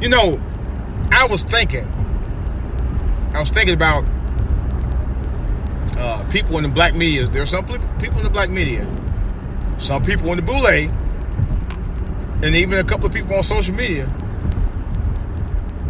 You know, I was thinking about people in the black media. There are some people in the black media, some people in the boule, and even a couple of people on social media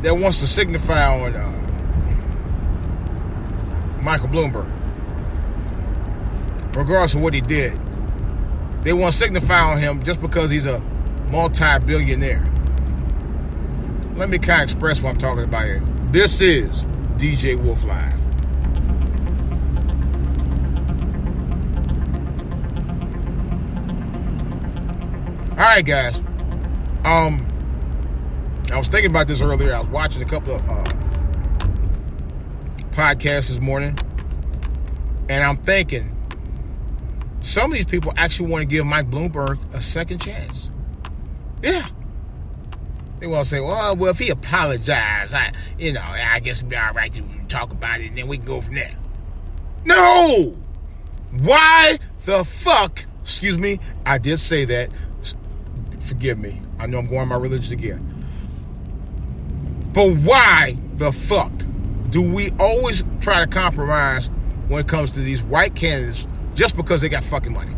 that wants to signify on Michael Bloomberg, regardless of what he did. They want to signify on him just because he's a multi-billionaire. Let me kind of express what I'm talking about here. This is DJ Wolf Live. All right, guys. I was thinking about this earlier. I was watching a couple of podcasts this morning, and I'm thinking some of these people actually want to give Mike Bloomberg a second chance. Yeah. They want to say, well, if he apologized, I guess it'd be all right to talk about it, and then we can go from there. No! Why the fuck? Excuse me, I did say that. Forgive me. I know I'm going on my religion again. But why the fuck do we always try to compromise when it comes to these white candidates just because they got fucking money?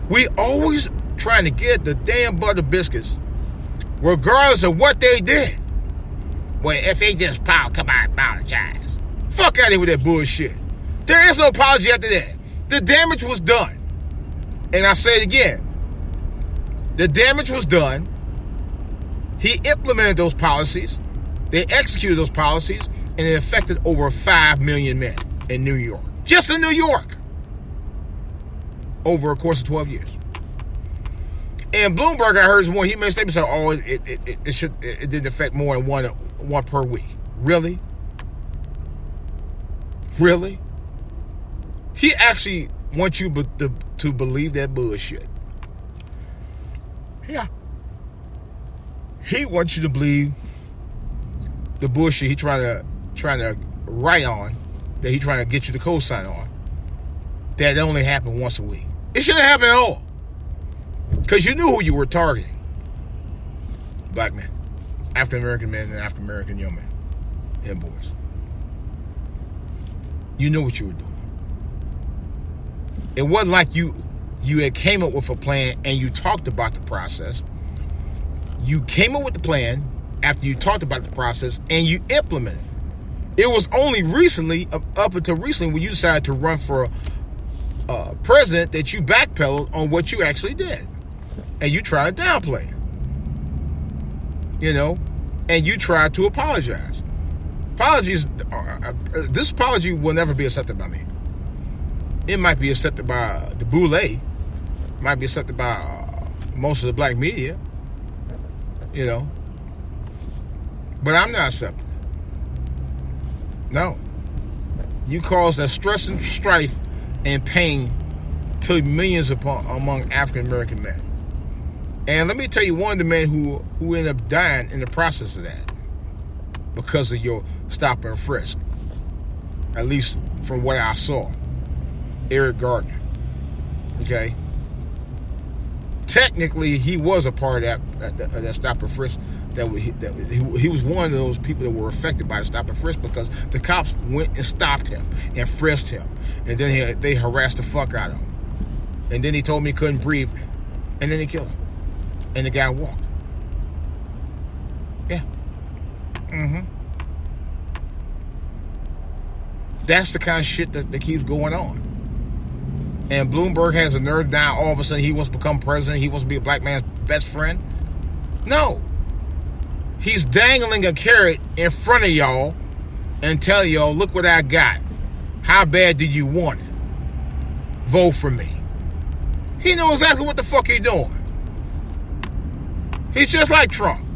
We always trying to get the damn butter biscuits regardless of what they did. Well, if they just come out and apologize. Fuck out of here with that bullshit. There is no apology after that. The damage was done. And I say it again. The damage was done. He implemented those policies. They executed those policies, and it affected over 5 million men in New York. Just in New York. Over a course of 12 years. And Bloomberg, I heard he made a statement saying, it didn't affect more than one per week. Really? Really? He actually wants you to believe that bullshit. Yeah. He wants you to believe the bullshit he trying to write on, that he trying to get you to co-sign on, that it only happened once a week. It shouldn't happen at all. Because you knew who you were targeting. Black men. African-American men and African-American young men and boys. You knew what you were doing. It wasn't like you had came up with a plan and you talked about the process. You came up with the plan after you talked about the process and you implemented it. It was only recently, up until recently, when you decided to run for president, that you backpedaled on what you actually did. And you tried to downplay it. And you tried to apologize. This apology will never be accepted by me. It might be accepted by the boule. It might be accepted by most of the black media. But I'm not accepting it. No. You caused that stress and strife and pain to millions among African-American men. And let me tell you, one of the men who ended up dying in the process of that because of your stop and frisk, at least from what I saw, Eric Gardner. Okay? Technically, he was a part of that stop and frisk. He was one of those people that were affected by the stop and frisk because the cops went and stopped him and frisked him. And then they harassed the fuck out of him. And then he told me he couldn't breathe. And then they killed him. And the guy walked. Yeah. Mm-hmm. That's the kind of shit that keeps going on. And Bloomberg has a nerve now. All of a sudden, he wants to become president. He wants to be a black man's best friend. No. He's dangling a carrot in front of y'all and telling y'all, look what I got. How bad do you want it? Vote for me. He knows exactly what the fuck he's doing. He's just like Trump.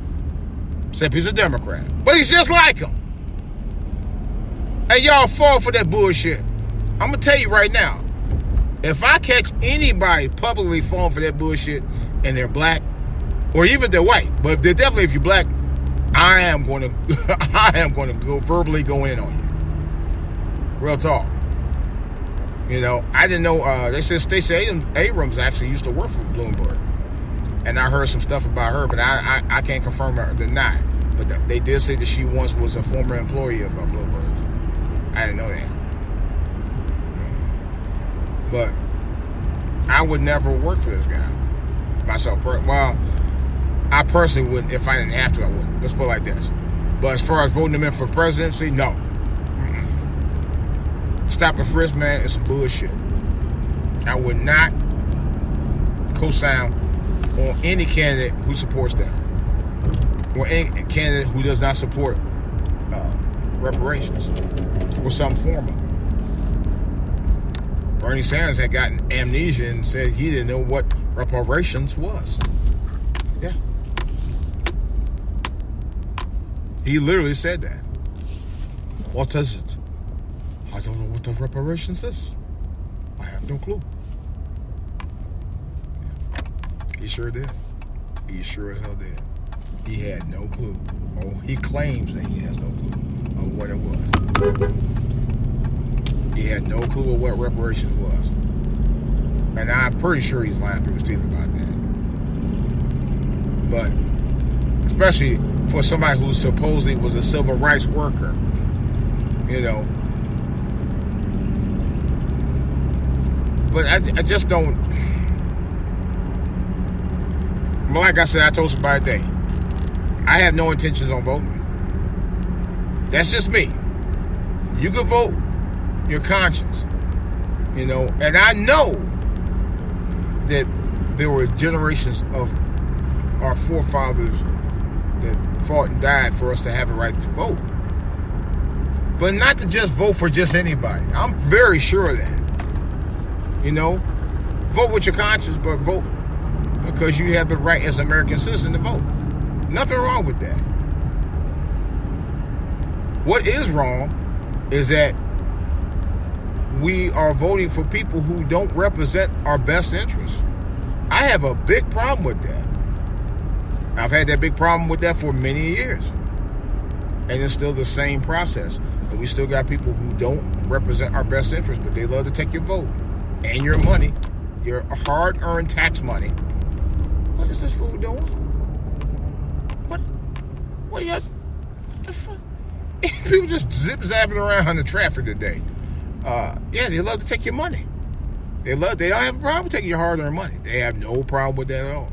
Except he's a Democrat. But he's just like him. And y'all fall for that bullshit. I'm going to tell you right now. If I catch anybody publicly falling for that bullshit and they're black, or even if they're white, but definitely if you're black, I am going to go verbally go in on you. Real talk. I didn't know. They said Stacey Abrams actually used to work for Bloomberg. And I heard some stuff about her, but I can't confirm or deny. But they did say that she once was a former employee of Bloomberg. I didn't know that. But I would never work for this guy. Myself. Well, I personally wouldn't. If I didn't have to, I wouldn't. Let's put it like this. But as far as voting him in for presidency, no. Stop and frisk, man, it's some bullshit. I would not co-sign on any candidate who supports that, or any candidate who does not support reparations or some form of it. Bernie Sanders had gotten amnesia and said he didn't know what reparations was. Yeah. He literally said that. What is it? I don't know what the reparations is. I have no clue. He sure did. He sure as hell did. He had no clue. Oh, he claims that he has no clue of what it was. He had no clue of what reparations was. And I'm pretty sure he's lying through his teeth about that. But especially for somebody who supposedly was a civil rights worker, you know. But I just don't. Like I said, I told somebody today, I have no intentions on voting. That's just me. You can vote your conscience, you know. And I know that there were generations of our forefathers that fought and died for us to have a right to vote. But not to just vote for just anybody. I'm very sure of that. You know, vote with your conscience, but vote because you have the right as an American citizen to vote. Nothing wrong with that. What is wrong is that we are voting for people who don't represent our best interests. I have a big problem with that. I've had that big problem with that for many years. And it's still the same process. And we still got people who don't represent our best interests, but they love to take your vote and your money, your hard-earned tax money. What is this fool doing? What y'all? What the fuck? People just zip-zapping around on the traffic today. Yeah, they love to take your money. They don't have a problem taking your hard-earned money. They have no problem with that at all.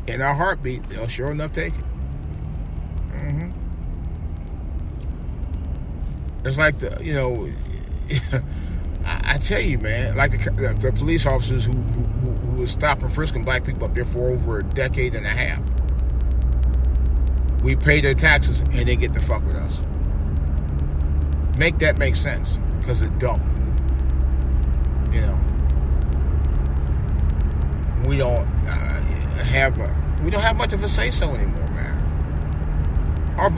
In a heartbeat, they'll sure enough take it. Mm-hmm. It's like I tell you, man, like the police officers who was stopping, frisking black people up there for over a decade and a half. We pay their taxes and they get to fuck with us. Make that make sense, because it don't. You know, we don't have much of a say so anymore, man. Our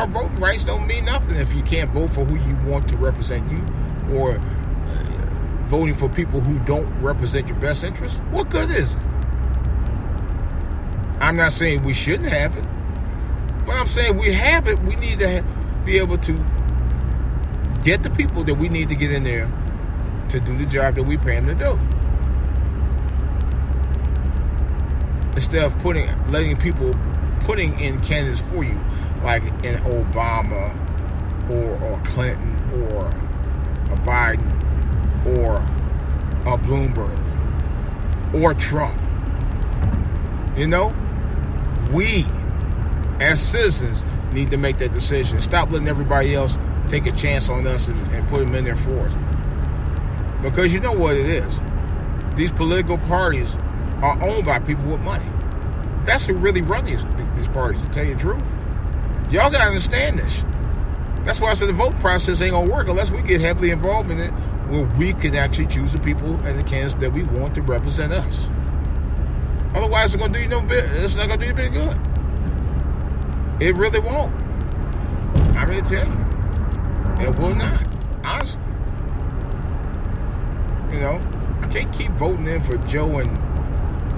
voting rights don't mean nothing if you can't vote for who you want to represent you, or voting for people who don't represent your best interests. What good is it? I'm not saying we shouldn't have it, but I'm saying we have it. We need to be able to get the people that we need to get in there to do the job that we pay them to do. Instead of letting people putting in candidates for you, like an Obama or Clinton or a Biden or a Bloomberg or Trump. You know, we as citizens need to make that decision. Stop letting everybody else take a chance on us and put them in there for us. Because you know what it is. These political parties are owned by people with money. That's who really run these parties, to tell you the truth. Y'all got to understand this. That's why I said the vote process ain't going to work unless we get heavily involved in it, where we can actually choose the people and the candidates that we want to represent us. Otherwise, it's not going to do you any good. It really won't. I'm going to tell you. It will not. Honestly. You know, I can't keep voting in for Joe and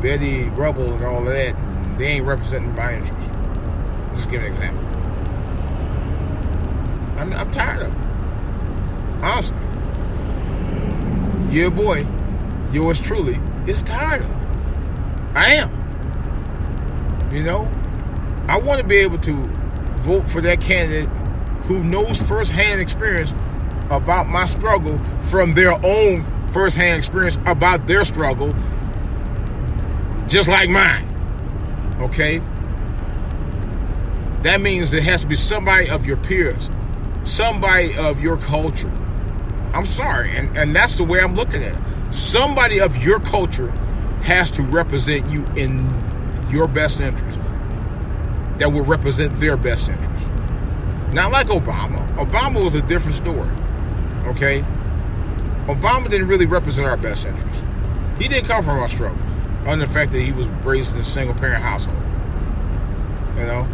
Betty Rubble and all of that. And they ain't representing my interests. Just give an example. I'm tired of it. Honestly. Your boy, yours truly, is tired of it. I am. You know, I want to be able to vote for that candidate who knows firsthand experience about my struggle from their own firsthand experience about their struggle, just like mine. Okay? That means it has to be somebody of your peers, somebody of your culture. I'm sorry, and that's the way I'm looking at it. Somebody of your culture has to represent you in your best interest, that will represent their best interest. Not like Obama. Obama was a different story. Okay? Obama didn't really represent our best interest. He didn't come from our struggle, other than the fact that he was raised in a single-parent household. You know?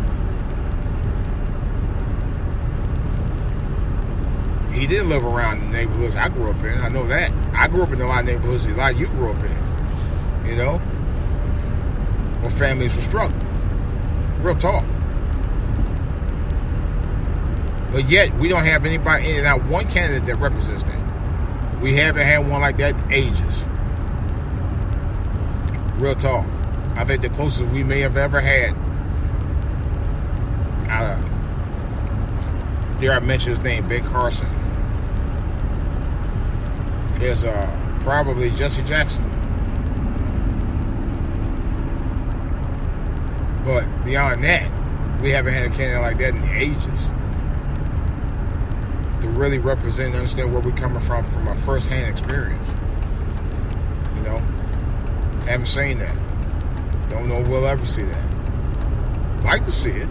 He didn't live around the neighborhoods I grew up in. I know that. I grew up in a lot of neighborhoods that a lot of you grew up in. You know? Where families were struggling. Real talk. But yet, we don't have anybody, not one candidate that represents that. We haven't had one like that in ages. Real talk. I think the closest we may have ever had, dare I mention his name, Ben Carson, is probably Jesse Jackson. But beyond that, we haven't had a candidate like that in ages. To really represent and understand where we're coming from a first-hand experience. You know? Haven't seen that. Don't know if we'll ever see that. Like to see it.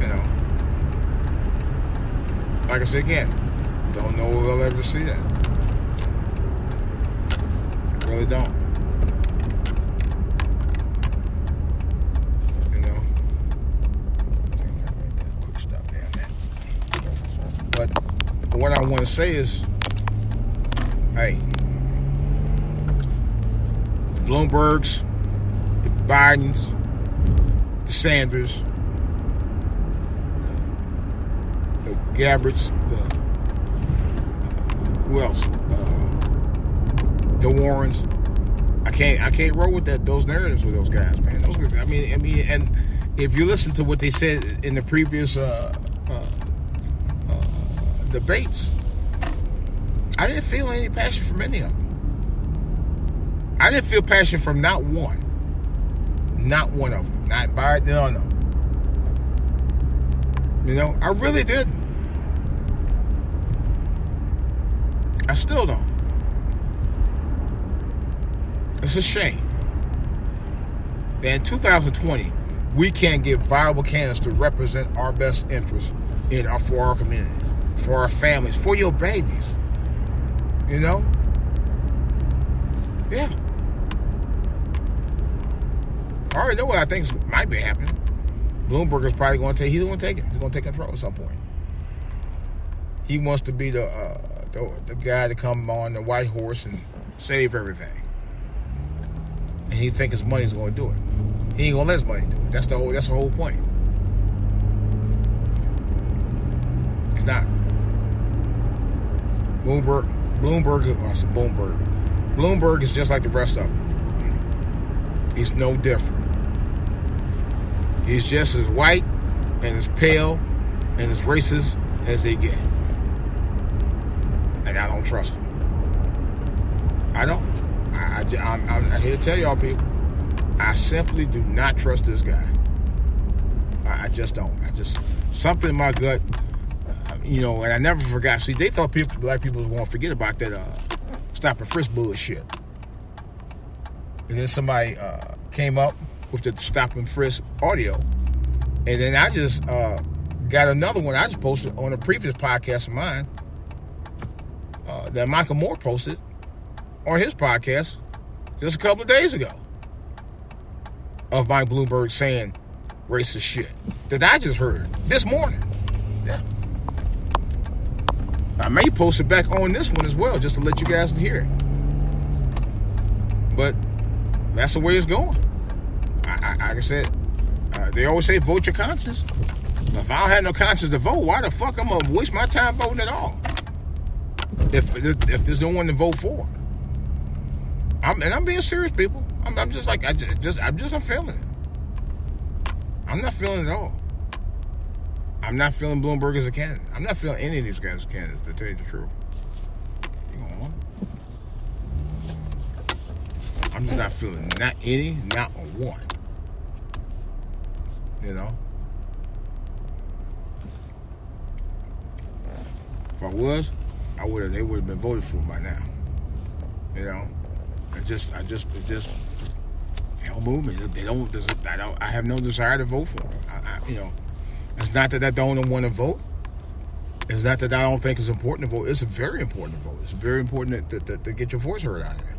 You know? Like I said again, don't know if we'll ever see that. Really don't. What I want to say is, hey, the Bloombergs, the Bidens, the Sanders, the Gabbards, who else? The Warrens. I can't roll with those narratives with those guys, man. I mean, and if you listen to what they said in the previous debates, I didn't feel any passion from any of them. I didn't feel passion from not one of them. Not Biden, no. You know, I really didn't. I still don't. It's a shame that in 2020 we can't get viable candidates to represent our best interests for our community, for our families, for your babies. You know? Yeah. I already know what I think might be happening. Bloomberg is probably going to take. He's going to take it. He's going to take control at some point. He wants to be the guy to come on the white horse and save everything. And he thinks his money's going to do it. He ain't going to let his money do it. That's the whole point. He's not. Bloomberg is just like the rest of them. He's no different. He's just as white and as pale and as racist as they get. And I don't trust him. I don't. I'm here to tell y'all people, I simply do not trust this guy. I just don't. Something in my gut, and I never forgot. See, they thought black people was going to forget about that stop and frisk bullshit. And then somebody came up with the stop and frisk audio. And then I just got another one I just posted on a previous podcast of mine that Michael Moore posted on his podcast just a couple of days ago of Mike Bloomberg saying racist shit that I just heard this morning. Yeah. I may post it back on this one as well just to let you guys hear it. But that's the way it's going. Like I said, they always say vote your conscience. If I don't have no conscience to vote, why the fuck I'm going to waste my time voting at all? If there's no one to vote for. I'm being serious, people. I'm just like, I'm not feeling it. I'm not feeling it at all. I'm not feeling Bloomberg as a candidate. I'm not feeling any of these guys as candidates, to tell you the truth. You know, I'm just not feeling not any, not one. You know? If I was, they would have been voted for by now. You know? It just don't move me. I have no desire to vote for them. You know, it's not that I don't want to vote. It's not that I don't think it's important to vote. It's very important to vote. It's very important to get your voice heard out here.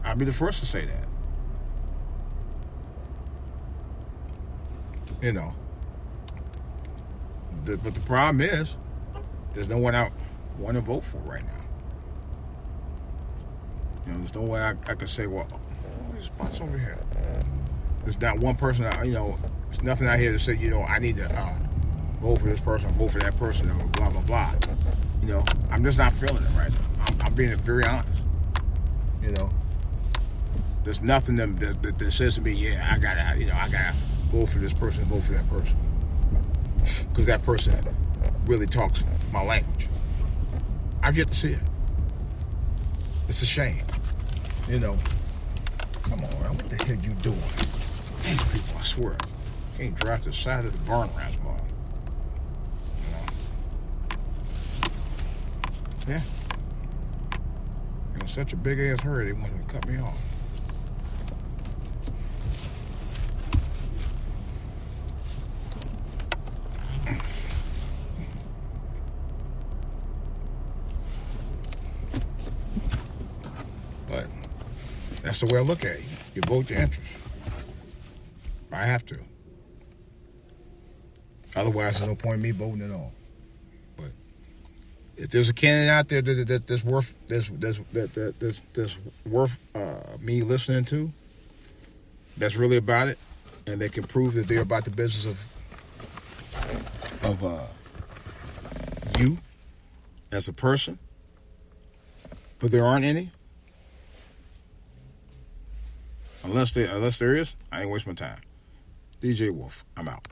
I'll be the first to say that. You know. But the problem is, there's no one I want to vote for right now. You know, there's no way I could say, well, there's spots over here. There's not one person, there's nothing out here to say, I need to vote for this person, vote for that person, or blah, blah, blah. You know, I'm just not feeling it right now. I'm being very honest. You know, there's nothing that says to me, yeah, I gotta vote for this person, vote for that person. Because that person really talks my language. I've yet to see it. It's a shame. You know, come on, man, what the hell you doing? Hey, people, I swear. You ain't drive to the side of the barn around tomorrow. You know? Yeah. In such a big ass hurry, they wanted to cut me off. But that's the way I look at it. You vote your interest. I have to. Otherwise, there's no point in me voting at all. But if there's a candidate out there that's worth me listening to, that's really about it, and they can prove that they're about the business of you as a person, but there aren't any. Unless there is, I ain't waste my time. DJ Wolf, I'm out.